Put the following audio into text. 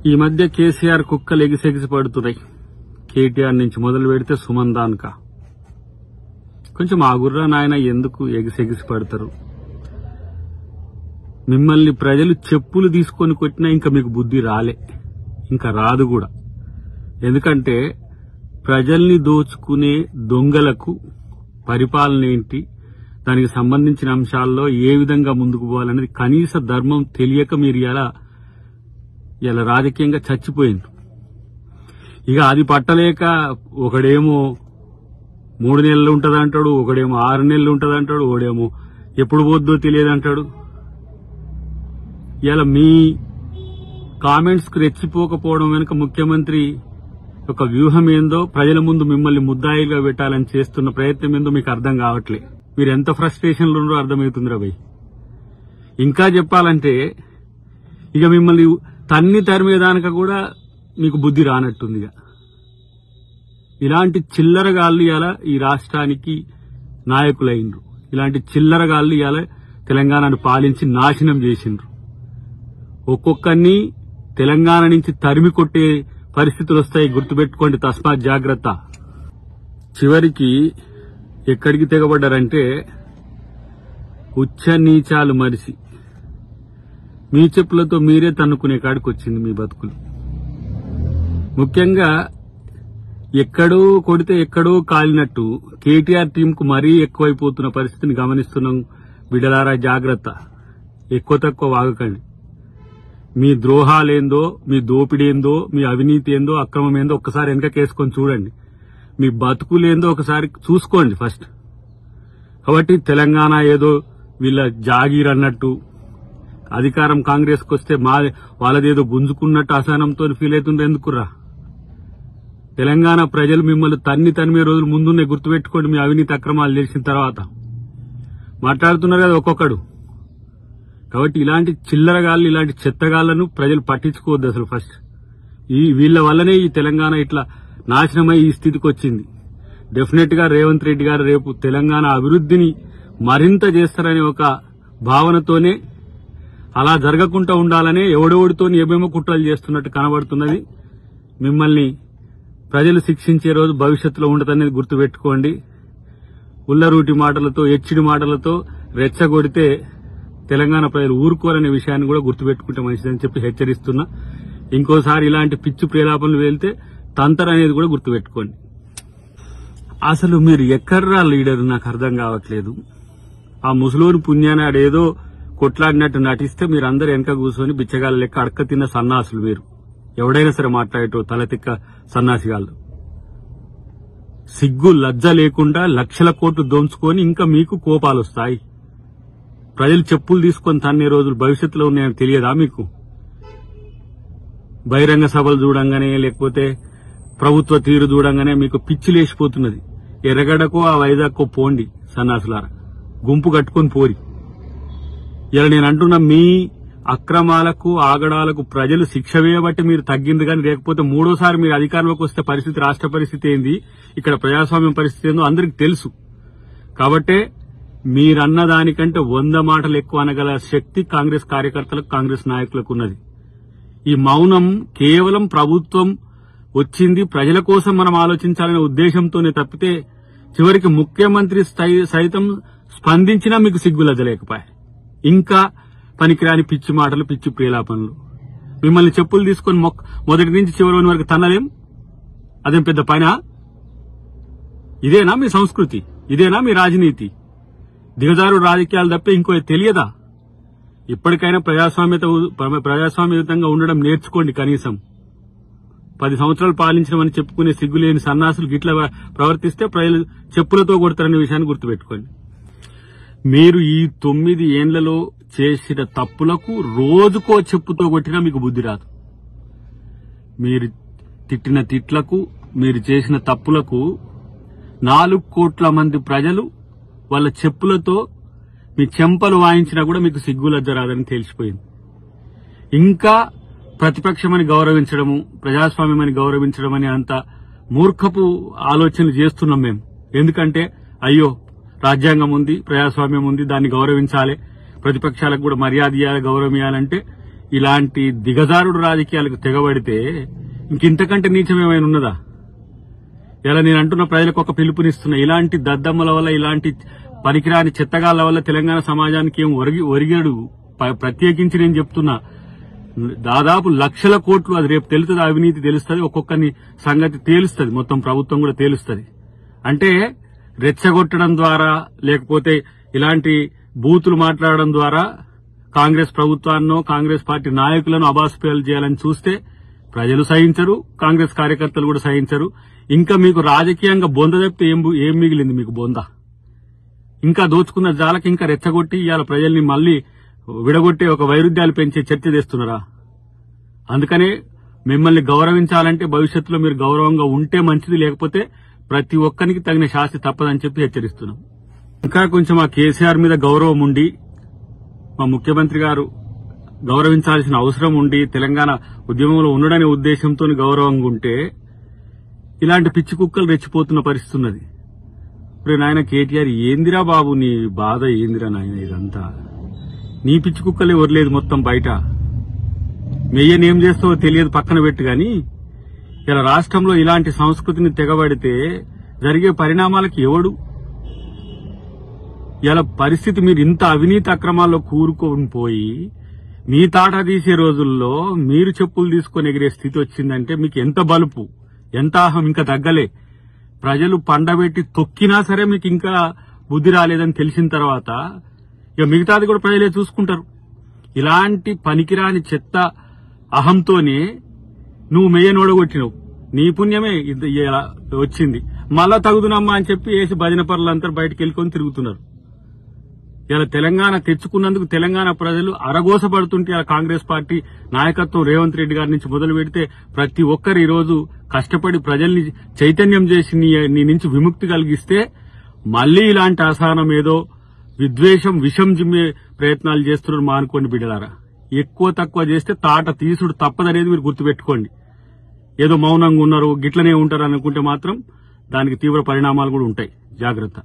ఈ మధ్య కేసీఆర్ కుక్కలు ఎగిసెగిసి పడుతున్నాయి. కేటీఆర్ నుంచి మొదలు పెడితే సుమన్ దాన్కా. కొంచెం ఆగుర్రా నాయన, ఎందుకు ఎగిసెగిసి పడతారు? మిమ్మల్ని ప్రజలు చెప్పులు తీసుకొని కొట్టినా ఇంకా మీకు బుద్ధి రాలే, ఇంకా రాదు కూడా. ఎందుకంటే ప్రజల్ని దోచుకునే దొంగలకు పరిపాలన ఏంటి, దానికి సంబంధించిన అంశాల్లో ఏ విధంగా ముందుకు పోవాలనేది కనీస ధర్మం తెలియక మీరు ఇలా రాజకీయంగా చచ్చిపోయింది. ఇక అది పట్టలేక ఒకడేమో 3 నెలలు ఉంటదంటాడు, ఒకడేమో 6 నెలలు ఉంటదంటాడు, ఒకడేమో ఎప్పుడు పోద్దో తెలియదంటాడు. ఇలా మీ కామెంట్స్ కు రెచ్చిపోకపోవడం వెనుక ముఖ్యమంత్రి ఒక వ్యూహం ఏందో, ప్రజల ముందు మిమ్మల్ని ముద్దాయిలుగా పెట్టాలని చేస్తున్న ప్రయత్నం ఏందో మీకు అర్థం కావట్లే. మీరు ఎంత ఫ్రస్ట్రేషన్లు ఉన్నారో అర్థమవుతుందిరా భయ్. ఇంకా చెప్పాలంటే ఇక మిమ్మల్ని తరిమేదానిక కూడా మీకు బుద్ధి రానట్టుంది. ఇలాంటి చిల్లరగాళ్లు ఇవాళ ఈ రాష్ట్రానికి నాయకులైండ్రు. ఇలాంటి చిల్లరగాళ్లు ఇవాళ తెలంగాణను పాలించి నాశనం చేసిండ్రు. ఒక్కొక్కరిని తెలంగాణ నుంచి తరిమి కొట్టే పరిస్థితులు వస్తాయి, గుర్తుపెట్టుకోండి. తస్మాత్ జాగ్రత్త. చివరికి ఎక్కడికి తెగబడ్డారంటే ఉచ్చ నీచాలు మరిసి మీ చెప్పులతో మీరే తన్నుకునే కాడికి వచ్చింది మీ బతుకులు. ముఖ్యంగా ఎక్కడో కొడితే ఎక్కడో కాలినట్టు కేటీఆర్ టీంకు మరీ ఎక్కువైపోతున్న పరిస్థితిని గమనిస్తున్నాం. బిడ్డలారా జాగ్రత్త, ఎక్కువ తక్కువ వాగకండి. మీ ద్రోహాలేందో, మీ దోపిడేందో, మీ అవినీతి ఏందో, అక్రమం ఏందో ఒక్కసారి వెనకకేసుకొని చూడండి. మీ బతుకులేందో ఒకసారి చూసుకోండి ఫస్ట్. కాబట్టి తెలంగాణ ఏదో వీళ్ళ జాగీర్ అన్నట్టు, అధికారం కాంగ్రెస్ కు వస్తే వాళ్ళదేదో గుంజుకున్నట్టు అసహనంతో ఫీల్ అవుతుండే ఎందుకురా? తెలంగాణ ప్రజలు మిమ్మల్ని తరిమే రోజులు ముందున్నే, గుర్తుపెట్టుకోండి. మీ అవినీతి అక్రమాలు తెలిసిన తర్వాత మాట్లాడుతున్నారు కదా ఒక్కొక్కడు. కాబట్టి ఇలాంటి చిల్లరగాళ్ళు, ఇలాంటి చెత్తగాళ్లను ప్రజలు పట్టించుకోవద్దు అసలు ఫస్ట్. వీళ్ల వల్లనే ఈ తెలంగాణ ఇట్లా నాశనమై ఈ స్థితికి వచ్చింది. డెఫినెట్ గా రేవంత్ రెడ్డి గారు రేపు తెలంగాణ అభివృద్ధిని మరింత చేస్తారనే ఒక భావనతోనే, అలా జరగకుండా ఉండాలనే ఎవడెవడితో ఏమేమో కుట్రలు చేస్తున్నట్టు కనబడుతున్నది. మిమ్మల్ని ప్రజలు శిక్షించే రోజు భవిష్యత్తులో ఉండదనేది గుర్తుపెట్టుకోండి. ఉల్లరూటి మాటలతో, ఎచ్చిడి మాటలతో రెచ్చగొడితే తెలంగాణ ప్రజలు ఊరుకోరనే విషయాన్ని కూడా గుర్తుపెట్టుకుంటే మంచిదని చెప్పి హెచ్చరిస్తున్నా. ఇంకోసారి ఇలాంటి పిచ్చి ప్రేలాపనలు వెళ్తే తంతర్ అనేది కూడా గుర్తుపెట్టుకోండి. అసలు మీరు ఎక్కడ్రా లీడర్ నాకు అర్థం కావట్లేదు. ఆ ముసలోని పుణ్యాన్ని ఆడేదో కొట్లాడినట్టు నటిస్తే మీరందరూ వెనక కూర్చొని బిచ్చగాళ్ళ లెక్క అడక్క తిన్న సన్నాసులు మీరు. ఎవడైనా సరే మాట్లాడేటో తలతిక్క సన్నాసిగాళ్ళు. సిగ్గు లజ్జ లేకుండా లక్షల కోట్లు దోంచుకొని ఇంకా మీకు కోపాలు వస్తాయి. ప్రజలు చెప్పులు తీసుకొని తన్నే రోజులు భవిష్యత్తులో ఉన్నాయని తెలియదా మీకు? బహిరంగ సభలు చూడంగానే, లేకపోతే ప్రభుత్వ తీరు చూడంగానే మీకు పిచ్చి లేచిపోతున్నది. ఎర్రగడ్డకో ఆ వైజాగ్కో పోండి సన్నాసులారా, గుంపు కట్టుకొని పోరి. ఇలా నేను అంటున్నా, మీ అక్రమాలకు ఆగడాలకు ప్రజలు శిక్ష వేయబట్టి మీరు తగ్గింది కానీ, లేకపోతే మూడోసారి మీరు అధికారంలోకి వస్తే పరిస్థితి, రాష్ట్ర పరిస్థితి ఏంది, ఇక్కడ ప్రజాస్వామ్యం పరిస్థితి ఏందో అందరికి తెలుసు. కాబట్టే మీరన్న దానికంటే 100 మాటలు ఎక్కువ అనగల శక్తి కాంగ్రెస్ కార్యకర్తలకు, కాంగ్రెస్ నాయకులకు ఉన్నది. ఈ మౌనం కేవలం ప్రభుత్వం వచ్చింది ప్రజల కోసం మనం ఆలోచించాలనే ఉద్దేశంతోనే తప్పితే, చివరికి ముఖ్యమంత్రి సైతం స్పందించినా మీకు సిగ్గులజ్జలేకపోయా. ఇంకా పనికిరాని పిచ్చి మాటలు, పిచ్చి ప్రేలాపనలు. మిమ్మల్ని చెప్పులు తీసుకుని మొదటి నుంచి చివరి వరకు తన్నలేం. అదేం పెద్ద పైన? ఇదేనా మీ సంస్కృతి? ఇదేనా మీ రాజనీతి? దిగజారు రాజకీయాలు తప్పే ఇంకో తెలియదా? ఇప్పటికైనా ప్రజాస్వామ్యయుతంగా ఉండడం నేర్చుకోండి. కనీసం 10 సంవత్సరాలు పాలించడమని చెప్పుకునే సిగ్గులేని సన్నాసులు గిట్లా ప్రవర్తిస్తే ప్రజలు చెప్పులతో కొడతారనే విషయాన్ని గుర్తుపెట్టుకోండి. మీరు ఈ 9 ఏండ్లలో చేసిన తప్పులకు రోజుకో చెప్పుతో కొట్టినా మీకు బుద్ధి రాదు. మీరు తిట్టిన తిట్లకు, మీరు చేసిన తప్పులకు 4 కోట్ల మంది ప్రజలు వాళ్ళ చెప్పులతో మీ చెంపలు వాయించినా కూడా మీకు సిగ్గులజ్జ రాదని తెలిసిపోయింది. ఇంకా ప్రతిపక్షమని గౌరవించడము, ప్రజాస్వామ్యమని గౌరవించడం అనే అంత మూర్ఖపు ఆలోచనలు చేస్తున్నాం మేము. ఎందుకంటే అయ్యో రాజ్యాంగం ఉంది, ప్రజాస్వామ్యం ఉంది, దాన్ని గౌరవించాలి, ప్రతిపక్షాలకు కూడా మర్యాద ఇవ్వాలి, గౌరవం ఇవ్వాలంటే ఇలాంటి దిగజారుడు రాజకీయాలకు తెగబడితే ఇంకింతకంటే నీచం ఏమైనా ఉన్నదా? ఇలా నేను అంటున్న ప్రజలకు ఒక పిలుపునిస్తున్నా, ఇలాంటి దద్దమ్మల వల్ల, ఇలాంటి పనికిరాని చెత్తగాళ్ల వల్ల తెలంగాణ సమాజానికి ఏం ఒరిగాడు. ప్రత్యేకించి నేను చెప్తున్నా, దాదాపు లక్షల కోట్లు, అది రేపు తెలుస్తుంది, అవినీతి తెలుస్తుంది, ఒక్కొక్కరిని సంగతి తేలుస్తుంది, మొత్తం ప్రభుత్వం కూడా తేలుస్తుంది. అంటే రెచ్చగొట్టడం ద్వారా, లేకపోతే ఇలాంటి బూతులు మాట్లాడడం ద్వారా కాంగ్రెస్ ప్రభుత్వాన్నో కాంగ్రెస్ పార్టీ నాయకులను అబాస్పేలు చేయాలని చూస్తే ప్రజలు సహించరు, కాంగ్రెస్ కార్యకర్తలు కూడా సహించరు. ఇంకా మీకు రాజకీయంగా బొంద తప్పితే ఏం మిగిలింది మీకు బొంద? ఇంకా దోచుకున్న జాలకి ఇంకా రెచ్చగొట్టి ఇవాళ ప్రజల్ని మళ్లీ విడగొట్టే ఒక వైరుధ్యాలు పెంచే చర్చ చేస్తున్నారా? అందుకనే మిమ్మల్ని గౌరవించాలంటే భవిష్యత్తులో మీరు గౌరవంగా ఉంటే మంచిది, లేకపోతే ప్రతి ఒక్కరికి తగిన శాస్తి తప్పదని చెప్పి హెచ్చరిస్తున్నాం. ఇంకా కొంచెం ఆ కేసీఆర్ మీద గౌరవం ఉండి, మా ముఖ్యమంత్రి గారు గౌరవించాల్సిన అవసరం ఉండి, తెలంగాణ ఉద్యమంలో ఉండడనే ఉద్దేశంతో గౌరవంగా ఉంటే ఇలాంటి పిచ్చి కుక్కలు రెచ్చిపోతున్న పరిస్థితి ఉన్నది. ఇప్పుడు నాయన కేటీఆర్, ఏందిరా బాబు నీ బాధ, ఏందిరా నాయన ఇదంతా? నీ పిచ్చి కుక్కలే వరలేదు మొత్తం బయట. మెయ్యనేం చేస్తావో తెలియదు పక్కన పెట్టు గాని, ఇలా రాష్ట్రంలో ఇలాంటి సంస్కృతిని తెగబడితే జరిగే పరిణామాలకు ఎవడు? ఇలా పరిస్థితి, మీరు ఇంత అవినీతి అక్రమాల్లో కూరుకొని పోయి మీ తాట తీసే రోజుల్లో మీరు చెప్పులు తీసుకొని ఎగిరే స్థితి వచ్చిందంటే మీకు ఎంత బలుపు, ఎంత అహం ఇంకా తగ్గలే. ప్రజలు పండబెట్టి తొక్కినా సరే మీకు ఇంకా బుద్ధి రాలేదని తెలిసిన తర్వాత ఇక మిగతాది కూడా ప్రజలే చూసుకుంటారు. ఇలాంటి పనికిరాని చెత్త అహంతోనే నువ్వు మెయ్యనోడగొట్టినవు, నీ పుణ్యమే ఇలా వచ్చింది. మళ్ళా తగుదునమ్మా అని చెప్పి వేసి భజన పరులంతా బయటకు వెళ్ళుకొని తిరుగుతున్నారు. ఇలా తెలంగాణ తెచ్చుకున్నందుకు తెలంగాణ ప్రజలు అరగోసపడుతుంటే ఇలా కాంగ్రెస్ పార్టీ నాయకత్వం రేవంత్ రెడ్డి గారి నుంచి మొదలు పెడితే ప్రతి ఒక్కరు ఈ రోజు కష్టపడి ప్రజల్ని చైతన్యం చేసి నీ నుంచి విముక్తి కలిగిస్తే మళ్లీ ఇలాంటి అసహనం ఏదో విద్వేషం విషం జిమ్మే ప్రయత్నాలు చేస్తున్నారు. మానుకోండి బిడ్డలారా, ఎక్కువ తక్కువ చేస్తే తాట తీసుడు తప్పదనేది మీరు గుర్తుపెట్టుకోండి. ఏదో మౌనంగా ఉన్నారు గిట్లనే ఉంటారు అనుకుంటే మాత్రం దానికి తీవ్ర పరిణామాలు కూడా ఉంటాయి. జాగ్రత్త.